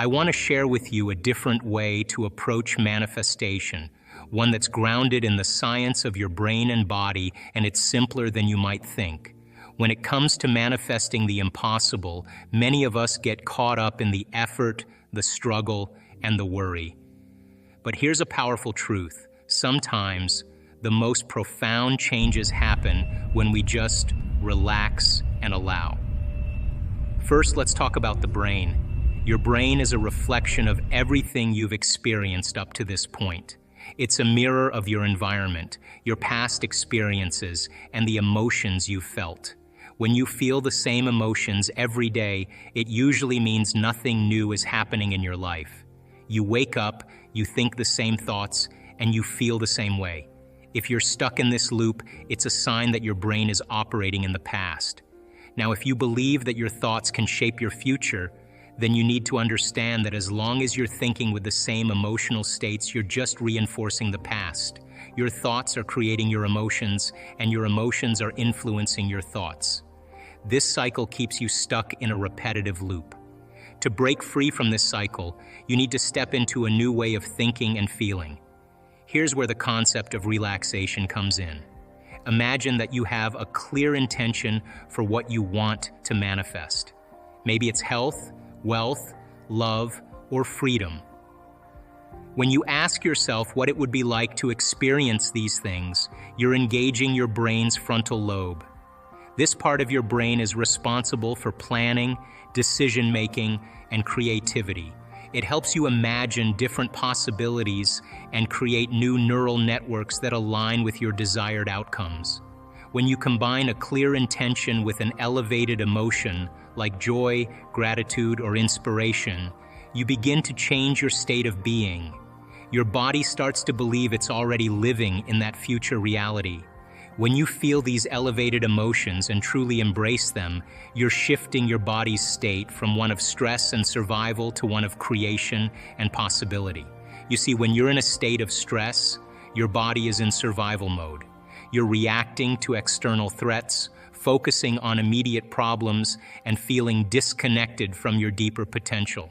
I want to share with you a different way to approach manifestation, one that's grounded in the science of your brain and body, and it's simpler than you might think. When it comes to manifesting the impossible, many of us get caught up in the effort, the struggle, and the worry. But here's a powerful truth. Sometimes the most profound changes happen when we just relax and allow. First, let's talk about the brain. Your brain is a reflection of everything you've experienced up to this point. It's a mirror of your environment, your past experiences, and the emotions you've felt. When you feel the same emotions every day, it usually means nothing new is happening in your life. You wake up, you think the same thoughts, and you feel the same way. If you're stuck in this loop, it's a sign that your brain is operating in the past. Now, if you believe that your thoughts can shape your future, then you need to understand that as long as you're thinking with the same emotional states, you're just reinforcing the past. Your thoughts are creating your emotions, and your emotions are influencing your thoughts. This cycle keeps you stuck in a repetitive loop. To break free from this cycle, you need to step into a new way of thinking and feeling. Here's where the concept of relaxation comes in. Imagine that you have a clear intention for what you want to manifest. Maybe it's health, wealth, love, or freedom. When you ask yourself what it would be like to experience these things, you're engaging your brain's frontal lobe. This part of your brain is responsible for planning, decision-making, and creativity. It helps you imagine different possibilities and create new neural networks that align with your desired outcomes. When you combine a clear intention with an elevated emotion, like joy, gratitude, or inspiration, you begin to change your state of being. Your body starts to believe it's already living in that future reality. When you feel these elevated emotions and truly embrace them, you're shifting your body's state from one of stress and survival to one of creation and possibility. You see, when you're in a state of stress, your body is in survival mode. You're reacting to external threats, focusing on immediate problems, and feeling disconnected from your deeper potential.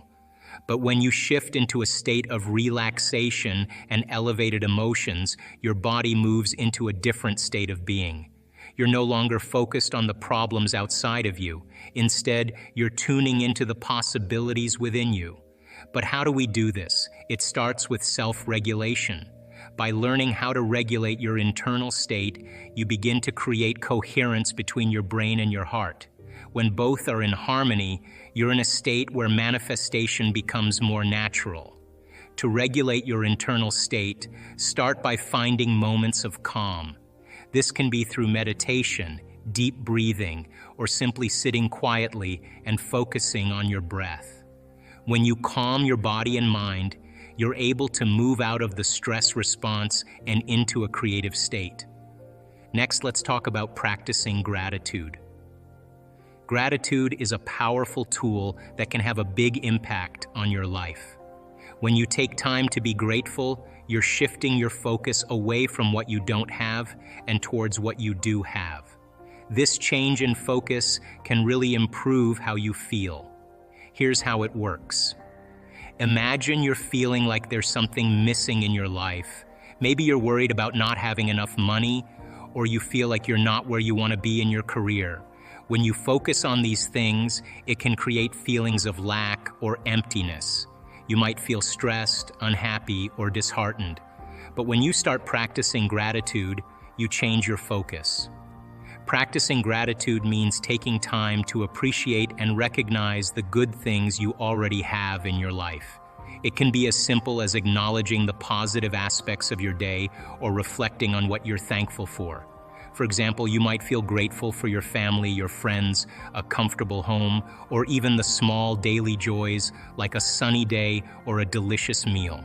But when you shift into a state of relaxation and elevated emotions, your body moves into a different state of being. You're no longer focused on the problems outside of you. Instead, you're tuning into the possibilities within you. But how do we do this? It starts with self-regulation. By learning how to regulate your internal state, you begin to create coherence between your brain and your heart. When both are in harmony, you're in a state where manifestation becomes more natural. To regulate your internal state, start by finding moments of calm. This can be through meditation, deep breathing, or simply sitting quietly and focusing on your breath. When you calm your body and mind, you're able to move out of the stress response and into a creative state. Next, let's talk about practicing gratitude. Gratitude is a powerful tool that can have a big impact on your life. When you take time to be grateful, you're shifting your focus away from what you don't have and towards what you do have. This change in focus can really improve how you feel. Here's how it works. Imagine you're feeling like there's something missing in your life. Maybe you're worried about not having enough money, or you feel like you're not where you want to be in your career. When you focus on these things, it can create feelings of lack or emptiness. You might feel stressed, unhappy, or disheartened. But when you start practicing gratitude, you change your focus. Practicing gratitude means taking time to appreciate and recognize the good things you already have in your life. It can be as simple as acknowledging the positive aspects of your day or reflecting on what you're thankful for. For example, you might feel grateful for your family, your friends, a comfortable home, or even the small daily joys like a sunny day or a delicious meal.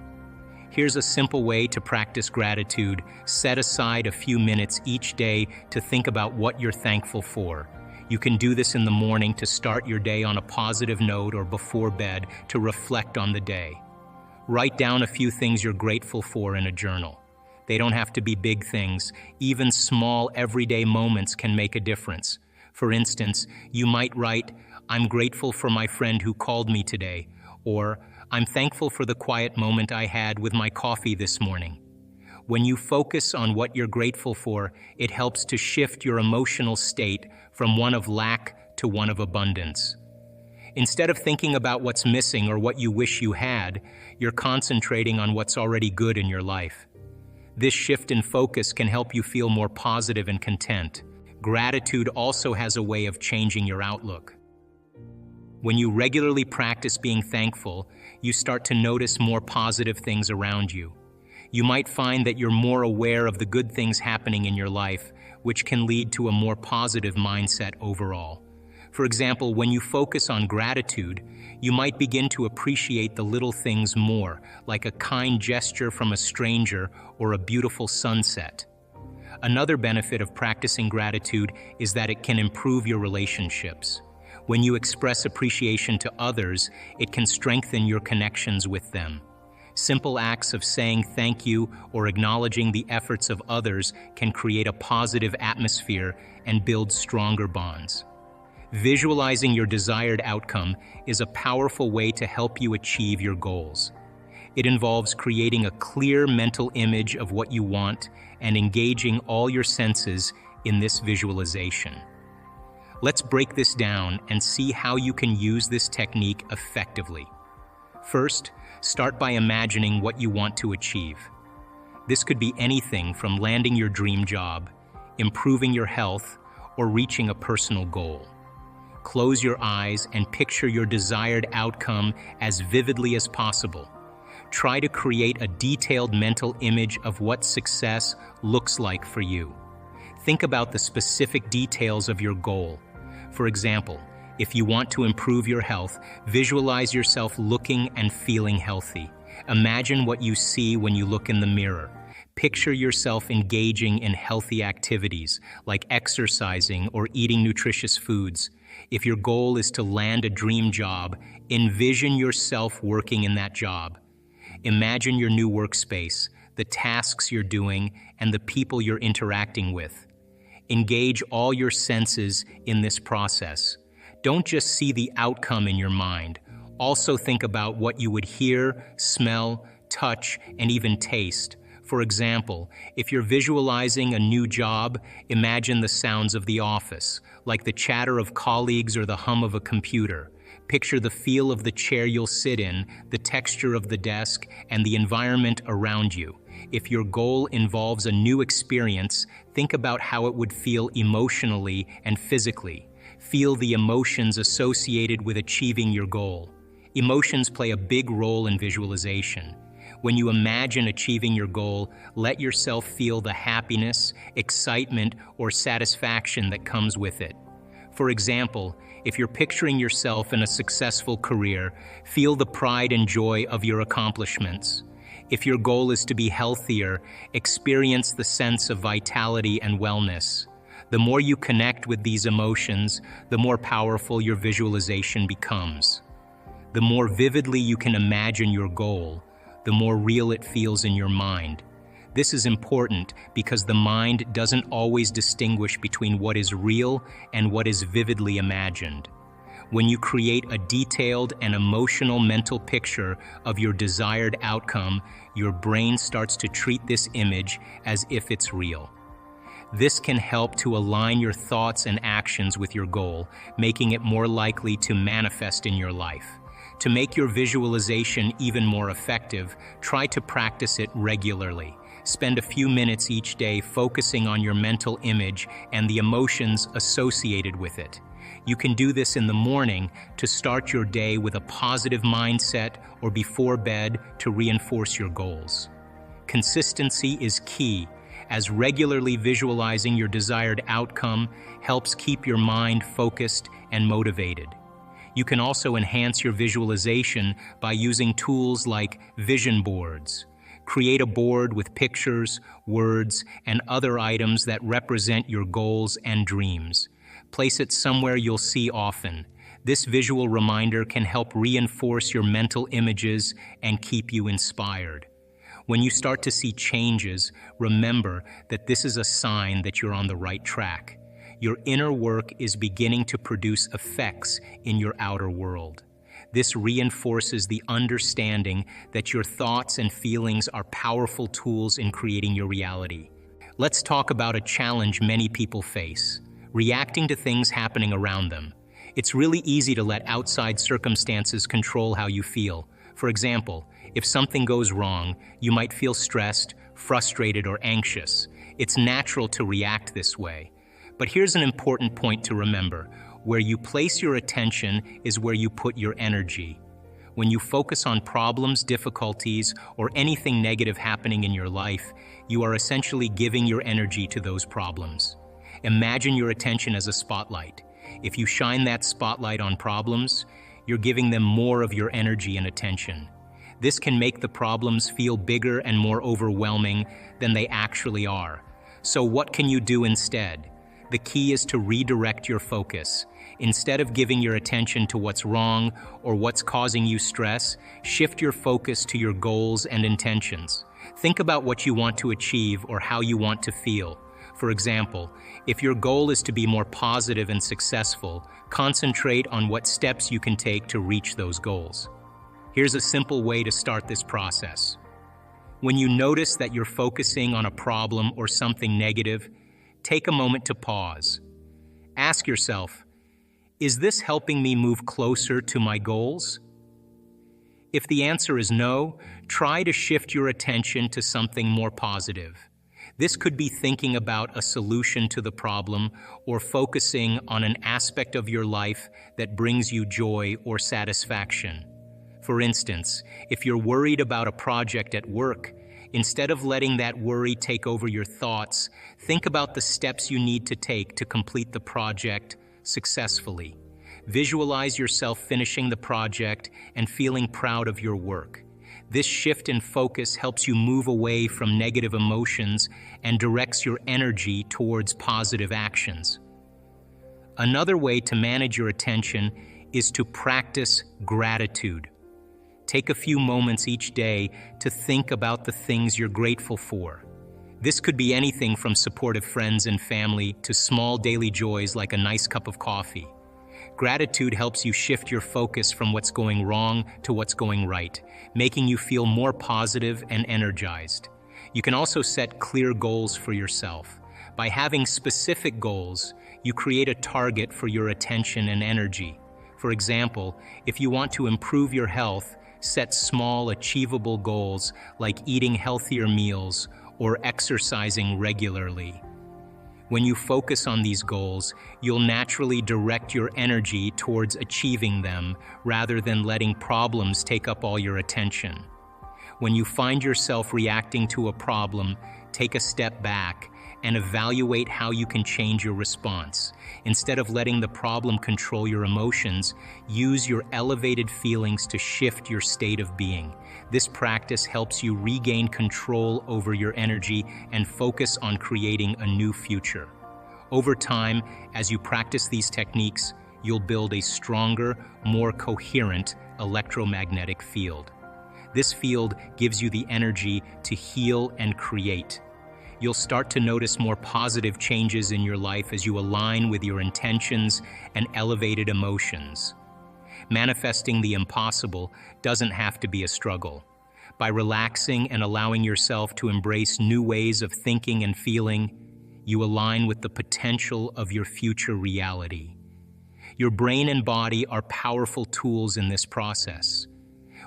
Here's a simple way to practice gratitude. Set aside a few minutes each day to think about what you're thankful for. You can do this in the morning to start your day on a positive note or before bed to reflect on the day. Write down a few things you're grateful for in a journal. They don't have to be big things. Even small, everyday moments can make a difference. For instance, you might write, "I'm grateful for my friend who called me today," Or, I'm thankful for the quiet moment I had with my coffee this morning. When you focus on what you're grateful for, it helps to shift your emotional state from one of lack to one of abundance. Instead of thinking about what's missing or what you wish you had, you're concentrating on what's already good in your life. This shift in focus can help you feel more positive and content. Gratitude also has a way of changing your outlook. When you regularly practice being thankful, you start to notice more positive things around you. You might find that you're more aware of the good things happening in your life, which can lead to a more positive mindset overall. For example, when you focus on gratitude, you might begin to appreciate the little things more, like a kind gesture from a stranger or a beautiful sunset. Another benefit of practicing gratitude is that it can improve your relationships. When you express appreciation to others, it can strengthen your connections with them. Simple acts of saying thank you or acknowledging the efforts of others can create a positive atmosphere and build stronger bonds. Visualizing your desired outcome is a powerful way to help you achieve your goals. It involves creating a clear mental image of what you want and engaging all your senses in this visualization. Let's break this down and see how you can use this technique effectively. First, start by imagining what you want to achieve. This could be anything from landing your dream job, improving your health, or reaching a personal goal. Close your eyes and picture your desired outcome as vividly as possible. Try to create a detailed mental image of what success looks like for you. Think about the specific details of your goal. For example, if you want to improve your health, visualize yourself looking and feeling healthy. Imagine what you see when you look in the mirror. Picture yourself engaging in healthy activities, like exercising or eating nutritious foods. If your goal is to land a dream job, envision yourself working in that job. Imagine your new workspace, the tasks you're doing, and the people you're interacting with. Engage all your senses in this process. Don't just see the outcome in your mind. Also think about what you would hear, smell, touch, and even taste. For example, if you're visualizing a new job, imagine the sounds of the office, like the chatter of colleagues or the hum of a computer. Picture the feel of the chair you'll sit in, the texture of the desk, and the environment around you. If your goal involves a new experience, think about how it would feel emotionally and physically. Feel the emotions associated with achieving your goal. Emotions play a big role in visualization. When you imagine achieving your goal, let yourself feel the happiness, excitement, or satisfaction that comes with it. For example, if you're picturing yourself in a successful career, feel the pride and joy of your accomplishments. If your goal is to be healthier, experience the sense of vitality and wellness. The more you connect with these emotions, the more powerful your visualization becomes. The more vividly you can imagine your goal, the more real it feels in your mind. This is important because the mind doesn't always distinguish between what is real and what is vividly imagined. When you create a detailed and emotional mental picture of your desired outcome, your brain starts to treat this image as if it's real. This can help to align your thoughts and actions with your goal, making it more likely to manifest in your life. To make your visualization even more effective, try to practice it regularly. Spend a few minutes each day focusing on your mental image and the emotions associated with it. You can do this in the morning to start your day with a positive mindset or before bed to reinforce your goals. Consistency is key, as regularly visualizing your desired outcome helps keep your mind focused and motivated. You can also enhance your visualization by using tools like vision boards. Create a board with pictures, words, and other items that represent your goals and dreams. Place it somewhere you'll see often. This visual reminder can help reinforce your mental images and keep you inspired. When you start to see changes, remember that this is a sign that you're on the right track. Your inner work is beginning to produce effects in your outer world. This reinforces the understanding that your thoughts and feelings are powerful tools in creating your reality. Let's talk about a challenge many people face: reacting to things happening around them. It's really easy to let outside circumstances control how you feel. For example, if something goes wrong, you might feel stressed, frustrated, or anxious. It's natural to react this way. But here's an important point to remember. Where you place your attention is where you put your energy. When you focus on problems, difficulties, or anything negative happening in your life, you are essentially giving your energy to those problems. Imagine your attention as a spotlight. If you shine that spotlight on problems, you're giving them more of your energy and attention. This can make the problems feel bigger and more overwhelming than they actually are. So what can you do instead? The key is to redirect your focus. Instead of giving your attention to what's wrong or what's causing you stress, shift your focus to your goals and intentions. Think about what you want to achieve or how you want to feel. For example, if your goal is to be more positive and successful, concentrate on what steps you can take to reach those goals. Here's a simple way to start this process. When you notice that you're focusing on a problem or something negative, take a moment to pause. Ask yourself, is this helping me move closer to my goals? If the answer is no, try to shift your attention to something more positive. This could be thinking about a solution to the problem or focusing on an aspect of your life that brings you joy or satisfaction. For instance, if you're worried about a project at work, instead of letting that worry take over your thoughts, think about the steps you need to take to complete the project successfully. Visualize yourself finishing the project and feeling proud of your work. This shift in focus helps you move away from negative emotions and directs your energy towards positive actions. Another way to manage your attention is to practice gratitude. Take a few moments each day to think about the things you're grateful for. This could be anything from supportive friends and family to small daily joys like a nice cup of coffee. Gratitude helps you shift your focus from what's going wrong to what's going right, making you feel more positive and energized. You can also set clear goals for yourself. By having specific goals, you create a target for your attention and energy. For example, if you want to improve your health, set small, achievable goals like eating healthier meals or exercising regularly. When you focus on these goals, you'll naturally direct your energy towards achieving them rather than letting problems take up all your attention. When you find yourself reacting to a problem, take a step back and evaluate how you can change your response. Instead of letting the problem control your emotions, use your elevated feelings to shift your state of being. This practice helps you regain control over your energy and focus on creating a new future. Over time, as you practice these techniques, you'll build a stronger, more coherent electromagnetic field. This field gives you the energy to heal and create. You'll start to notice more positive changes in your life as you align with your intentions and elevated emotions. Manifesting the impossible doesn't have to be a struggle. By relaxing and allowing yourself to embrace new ways of thinking and feeling, you align with the potential of your future reality. Your brain and body are powerful tools in this process.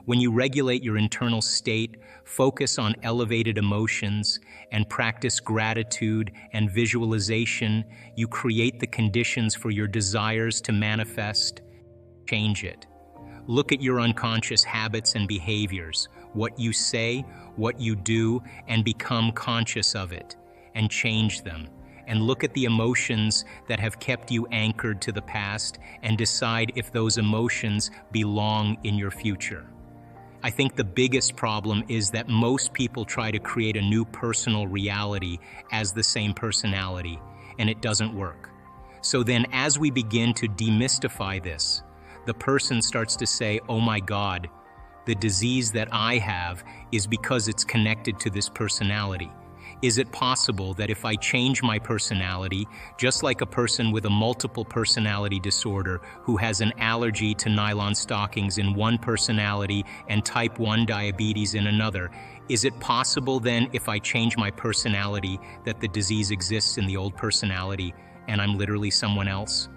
When you regulate your internal state, focus on elevated emotions, and practice gratitude and visualization, you create the conditions for your desires to manifest. Change it. Look at your unconscious habits and behaviors, what you say, what you do, and become conscious of it, and change them. And look at the emotions that have kept you anchored to the past and decide if those emotions belong in your future. I think the biggest problem is that most people try to create a new personal reality as the same personality, and it doesn't work. So then, as we begin to demystify this, the person starts to say, "Oh my God, the disease that I have is because it's connected to this personality." Is it possible that if I change my personality, just like a person with a multiple personality disorder who has an allergy to nylon stockings in one personality and type 1 diabetes in another, is it possible then if I change my personality that the disease exists in the old personality and I'm literally someone else?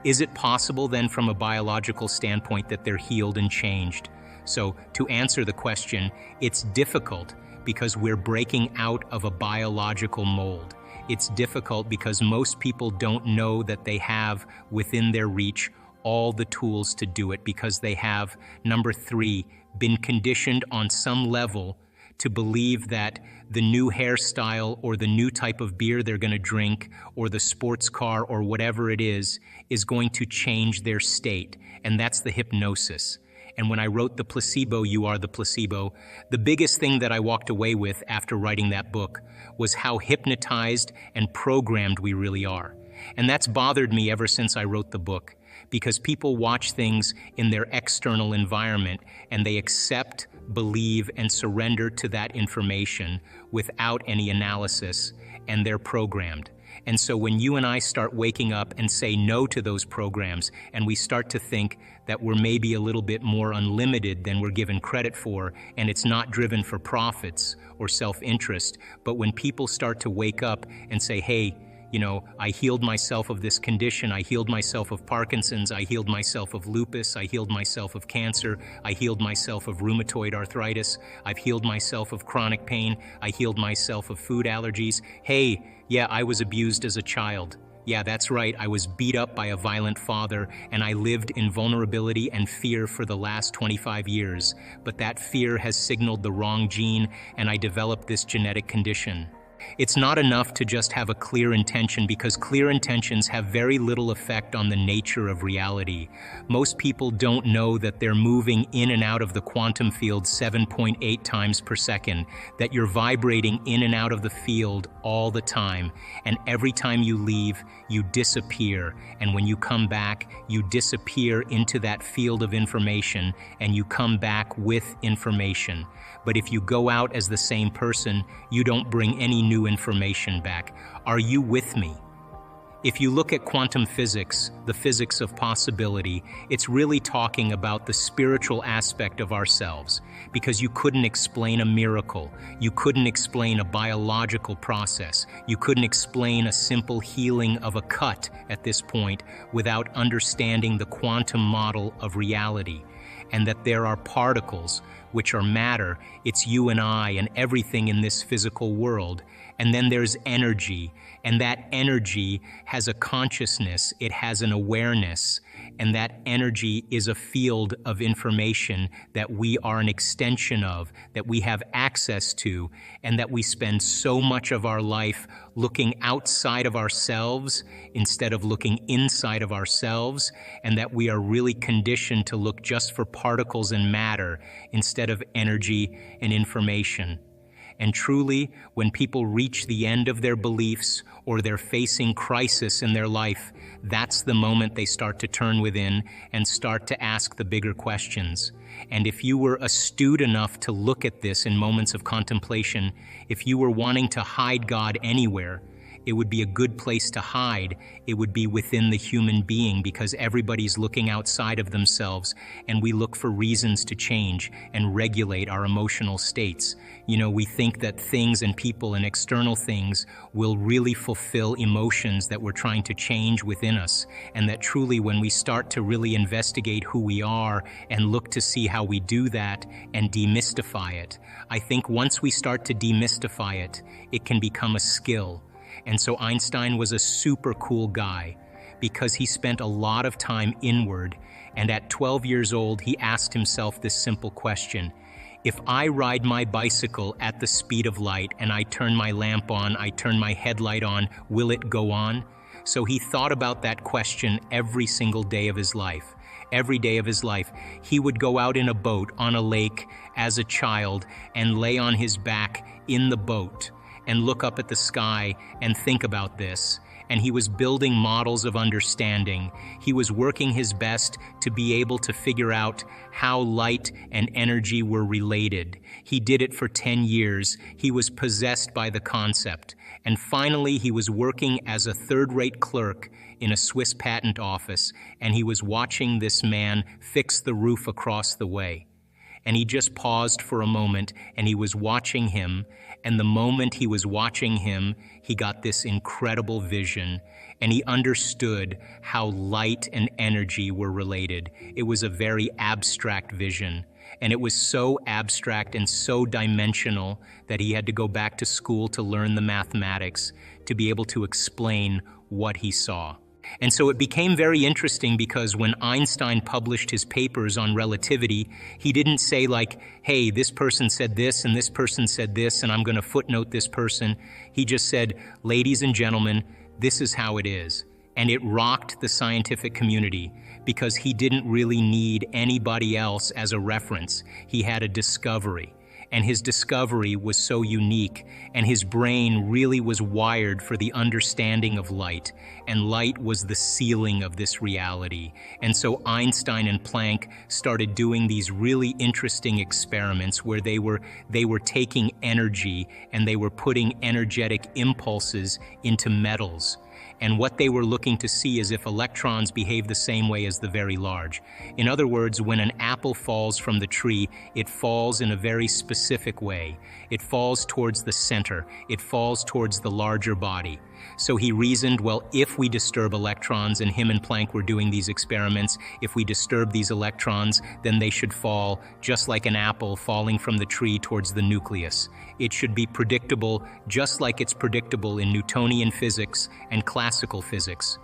Is it possible then from a biological standpoint that they're healed and changed? So to answer the question, it's difficult because we're breaking out of a biological mold. It's difficult because most people don't know that they have within their reach all the tools to do it because they have, number 3, been conditioned on some level to believe that the new hairstyle or the new type of beer they're going to drink or the sports car or whatever it is going to change their state. And that's the hypnosis. And when I wrote The Placebo, You Are the Placebo, the biggest thing that I walked away with after writing that book was how hypnotized and programmed we really are. And that's bothered me ever since I wrote the book, because people watch things in their external environment and they accept, believe, and surrender to that information without any analysis, and they're programmed. And so when you and I start waking up and say no to those programs, and we start to think that we're maybe a little bit more unlimited than we're given credit for, and it's not driven for profits or self-interest, but when people start to wake up and say, hey, you know, I healed myself of this condition, I healed myself of Parkinson's, I healed myself of lupus, I healed myself of cancer, I healed myself of rheumatoid arthritis, I've healed myself of chronic pain, I healed myself of food allergies. Hey, yeah, I was abused as a child. Yeah, that's right, I was beat up by a violent father, and I lived in vulnerability and fear for the last 25 years. But that fear has signaled the wrong gene, and I developed this genetic condition. It's not enough to just have a clear intention, because clear intentions have very little effect on the nature of reality. Most people don't know that they're moving in and out of the quantum field 7.8 times per second, that you're vibrating in and out of the field all the time, and every time you leave, you disappear, and when you come back, you disappear into that field of information, and you come back with information. But if you go out as the same person, you don't bring any new information back. Are you with me? If you look at quantum physics, the physics of possibility, it's really talking about the spiritual aspect of ourselves, because you couldn't explain a miracle, you couldn't explain a biological process, you couldn't explain a simple healing of a cut at this point without understanding the quantum model of reality, and that there are particles, which are matter. It's you and I and everything in this physical world. And then there's energy, and that energy has a consciousness, it has an awareness, and that energy is a field of information that we are an extension of, that we have access to, and that we spend so much of our life looking outside of ourselves instead of looking inside of ourselves, and that we are really conditioned to look just for particles and matter instead of energy and information. And truly, when people reach the end of their beliefs or they're facing crisis in their life, that's the moment they start to turn within and start to ask the bigger questions. And if you were astute enough to look at this in moments of contemplation, if you were wanting to hide God anywhere, it would be a good place to hide. It would be within the human being, because everybody's looking outside of themselves, and we look for reasons to change and regulate our emotional states. You know, we think that things and people and external things will really fulfill emotions that we're trying to change within us, and that truly when we start to really investigate who we are and look to see how we do that and demystify it, I think once we start to demystify it, it can become a skill. And so Einstein was a super cool guy because he spent a lot of time inward, and at 12 years old, he asked himself this simple question: if I ride my bicycle at the speed of light and I turn my lamp on, I turn my headlight on, will it go on? So he thought about that question every single day of his life. Every day of his life, he would go out in a boat on a lake as a child and lay on his back in the boat and look up at the sky and think about this. and he was building models of understanding. He was working his best to be able to figure out how light and energy were related. He did it for 10 years. He was possessed by the concept. And finally, he was working as a third-rate clerk in a Swiss patent office, and he was watching this man fix the roof across the way. And he just paused for a moment, and he was watching him, and the moment he was watching him, he got this incredible vision, and he understood how light and energy were related. It was a very abstract vision, and it was so abstract and so dimensional that he had to go back to school to learn the mathematics to be able to explain what he saw. And so it became very interesting because when Einstein published his papers on relativity, he didn't say like, hey, this person said this and this person said this and I'm going to footnote this person. He just said, ladies and gentlemen, this is how it is. And it rocked the scientific community because he didn't really need anybody else as a reference. He had a discovery. And his discovery was so unique, and his brain really was wired for the understanding of light, and light was the ceiling of this reality. And so Einstein and Planck started doing these really interesting experiments where they were taking energy and they were putting energetic impulses into metals. And what they were looking to see is if electrons behave the same way as the very large. In other words, when an apple falls from the tree, it falls in a very specific way. It falls towards the center. It falls towards the larger body. So he reasoned, well, if we disturb electrons, and him and Planck were doing these experiments, if we disturb these electrons, then they should fall just like an apple falling from the tree towards the nucleus. It should be predictable just like it's predictable in Newtonian physics and classical physics.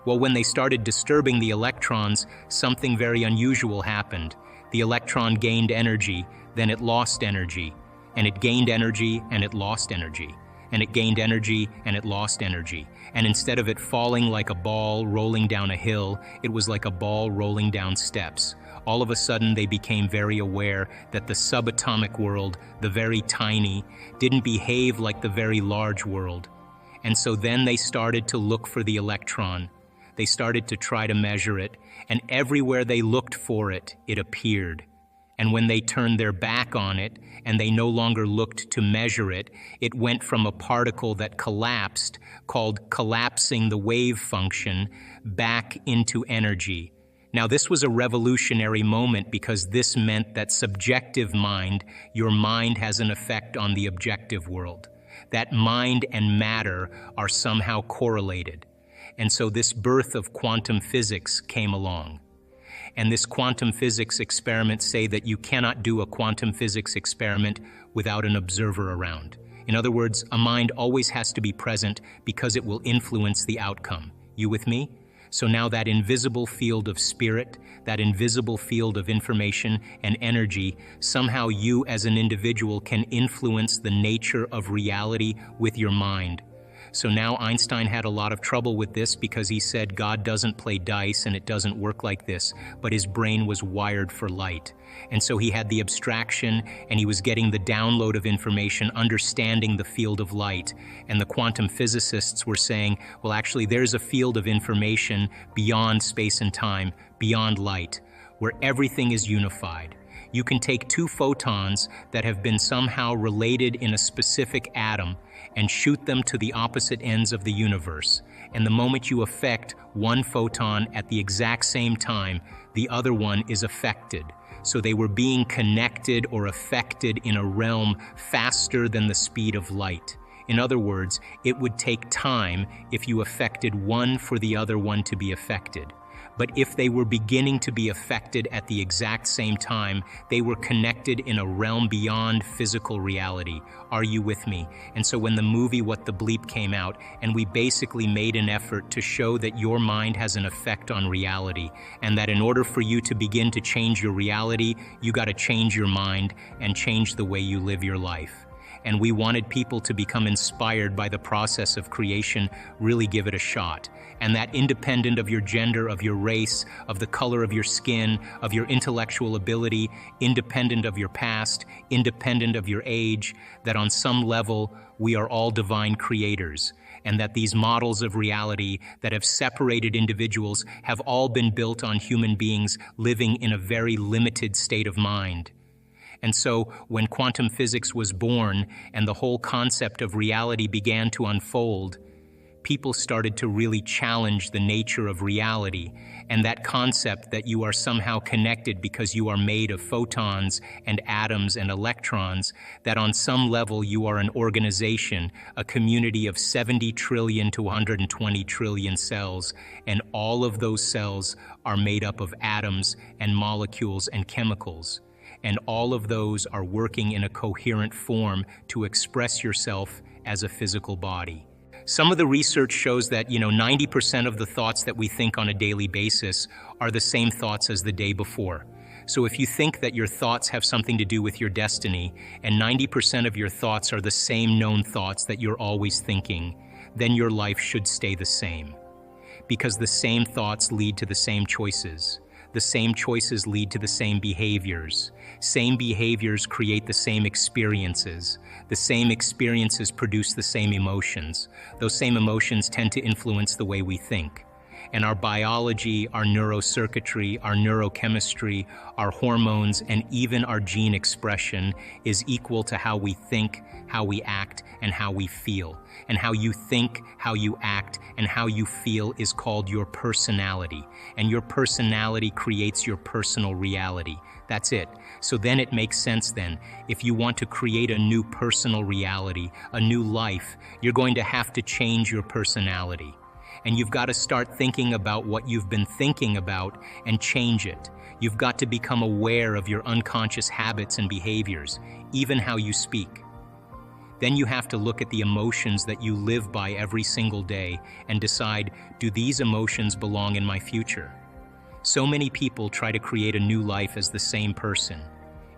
Well, when they started disturbing the electrons, something very unusual happened. The electron gained energy, then it lost energy, and it gained energy and it lost energy. And it gained energy and it lost energy. And instead of it falling like a ball rolling down a hill, it was like a ball rolling down steps. All of a sudden, they became very aware that the subatomic world, the very tiny, didn't behave like the very large world. And so then they started to look for the electron. They started to try to measure it, and everywhere they looked for it, it appeared. And when they turned their back on it and they no longer looked to measure it, it went from a particle that collapsed, called collapsing the wave function, back into energy. Now, this was a revolutionary moment because this meant that subjective mind, your mind has an effect on the objective world. That mind and matter are somehow correlated. And so this birth of quantum physics came along. And this quantum physics experiments say that you cannot do a quantum physics experiment without an observer around. In other words, a mind always has to be present because it will influence the outcome. You with me? So now that invisible field of spirit, that invisible field of information and energy, somehow you as an individual can influence the nature of reality with your mind. So now Einstein had a lot of trouble with this because he said God doesn't play dice and it doesn't work like this, but his brain was wired for light. And so he had the abstraction and he was getting the download of information, understanding the field of light. And the quantum physicists were saying, well, actually, there's a field of information beyond space and time, beyond light, where everything is unified. You can take two photons that have been somehow related in a specific atom and shoot them to the opposite ends of the universe. And the moment you affect one photon at the exact same time, the other one is affected. So they were being connected or affected in a realm faster than the speed of light. In other words, it would take time if you affected one for the other one to be affected. But if they were beginning to be affected at the exact same time, they were connected in a realm beyond physical reality. Are you with me? And so when the movie What the Bleep came out, and we basically made an effort to show that your mind has an effect on reality, and that in order for you to begin to change your reality, you got to change your mind and change the way you live your life. And we wanted people to become inspired by the process of creation, really give it a shot. And that independent of your gender, of your race, of the color of your skin, of your intellectual ability, independent of your past, independent of your age, that on some level, we are all divine creators. and that these models of reality that have separated individuals have all been built on human beings living in a very limited state of mind. And so, when quantum physics was born and the whole concept of reality began to unfold, people started to really challenge the nature of reality and that concept that you are somehow connected because you are made of photons and atoms and electrons, that on some level you are an organization, a community of 70 trillion to 120 trillion cells, and all of those cells are made up of atoms and molecules and chemicals. And all of those are working in a coherent form to express yourself as a physical body. Some of the research shows that, 90% of the thoughts that we think on a daily basis are the same thoughts as the day before. So if you think that your thoughts have something to do with your destiny, and 90% of your thoughts are the same known thoughts that you're always thinking, then your life should stay the same. Because the same thoughts lead to the same choices. The same choices lead to the same behaviors. Same behaviors create the same experiences. The same experiences produce the same emotions. Those same emotions tend to influence the way we think. And our biology, our neurocircuitry, our neurochemistry, our hormones, and even our gene expression is equal to how we think, how we act, and how we feel. And how you think, how you act, and how you feel is called your personality. And your personality creates your personal reality. That's it. So then it makes sense then. If you want to create a new personal reality, a new life, you're going to have to change your personality. And you've got to start thinking about what you've been thinking about and change it. You've got to become aware of your unconscious habits and behaviors, even how you speak. Then you have to look at the emotions that you live by every single day and decide, do these emotions belong in my future? So many people try to create a new life as the same person.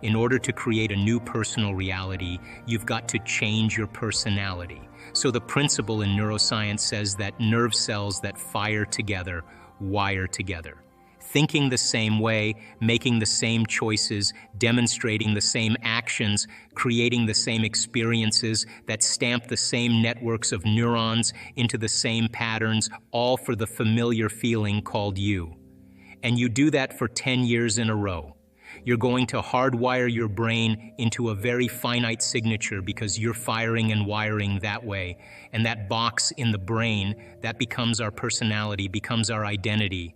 In order to create a new personal reality, you've got to change your personality. So the principle in neuroscience says that nerve cells that fire together wire together. Thinking the same way, making the same choices, demonstrating the same actions, creating the same experiences that stamp the same networks of neurons into the same patterns, all for the familiar feeling called you. And you do that for 10 years in a row. You're going to hardwire your brain into a very finite signature because you're firing and wiring that way. And that box in the brain, that becomes our personality, becomes our identity.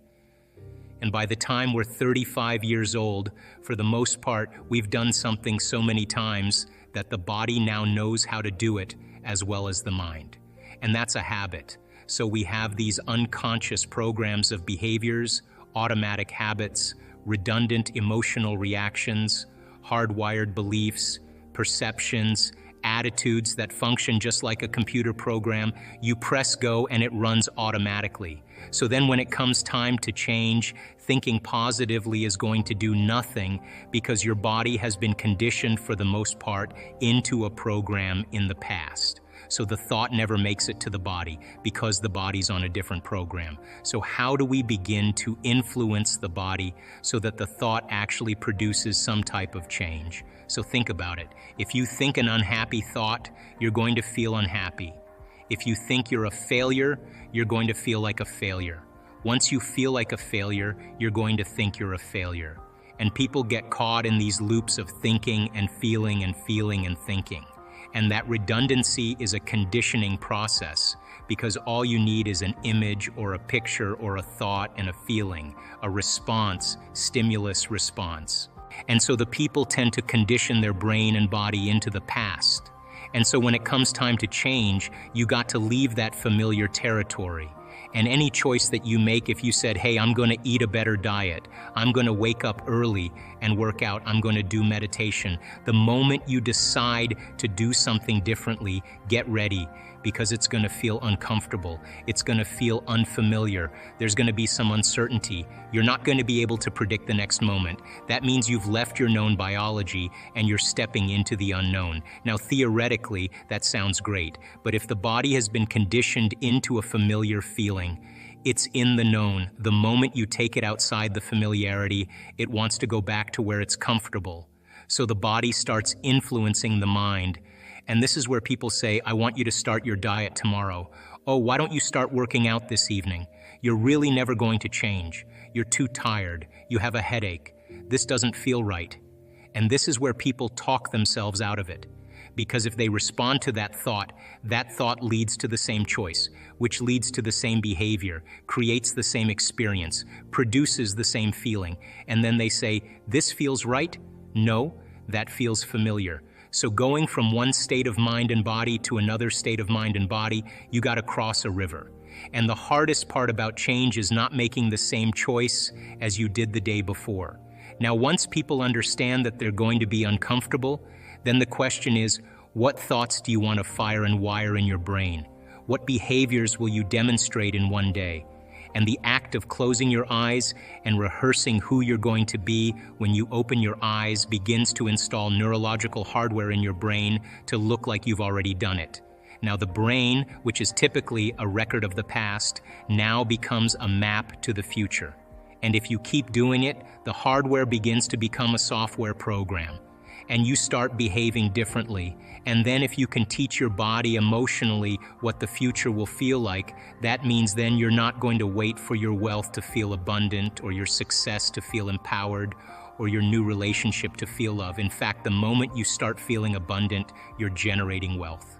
And by the time we're 35 years old, for the most part, we've done something so many times that the body now knows how to do it as well as the mind. And that's a habit. So we have these unconscious programs of behaviors, automatic habits, redundant emotional reactions, hardwired beliefs, perceptions, attitudes that function just like a computer program. You press go and it runs automatically. So then when it comes time to change, thinking positively is going to do nothing because your body has been conditioned for the most part into a program in the past. So the thought never makes it to the body because the body's on a different program. So how do we begin to influence the body so that the thought actually produces some type of change? So think about it. If you think an unhappy thought, you're going to feel unhappy. If you think you're a failure, you're going to feel like a failure. Once you feel like a failure, you're going to think you're a failure. And people get caught in these loops of thinking and feeling and feeling and thinking. And that redundancy is a conditioning process because all you need is an image or a picture or a thought and a feeling, a response, stimulus response. And so the people tend to condition their brain and body into the past. And so when it comes time to change, you got to leave that familiar territory. And any choice that you make, if you said, hey, I'm going to eat a better diet, I'm going to wake up early and work out, I'm going to do meditation, the moment you decide to do something differently, get ready because it's going to feel uncomfortable. It's going to feel unfamiliar. There's going to be some uncertainty. You're not going to be able to predict the next moment. That means you've left your known biology and you're stepping into the unknown. Now, theoretically, that sounds great, but if the body has been conditioned into a familiar feeling, it's in the known. The moment you take it outside the familiarity, it wants to go back to where it's comfortable. So the body starts influencing the mind. And this is where people say, I want you to start your diet tomorrow. "Oh, why don't you start working out this evening? You're really never going to change. You're too tired. You have a headache. This doesn't feel right." And this is where people talk themselves out of it. Because if they respond to that thought leads to the same choice, which leads to the same behavior, creates the same experience, produces the same feeling. And then they say, "This feels right? No, that feels familiar." So going from one state of mind and body to another state of mind and body, you got to cross a river. And the hardest part about change is not making the same choice as you did the day before. Now, once people understand that they're going to be uncomfortable, then the question is, what thoughts do you want to fire and wire in your brain? What behaviors will you demonstrate in one day? And the act of closing your eyes and rehearsing who you're going to be when you open your eyes begins to install neurological hardware in your brain to look like you've already done it. Now the brain, which is typically a record of the past, now becomes a map to the future. And if you keep doing it, the hardware begins to become a software program. And you start behaving differently. And then if you can teach your body emotionally what the future will feel like, that means then you're not going to wait for your wealth to feel abundant or your success to feel empowered or your new relationship to feel love. In fact, the moment you start feeling abundant, you're generating wealth.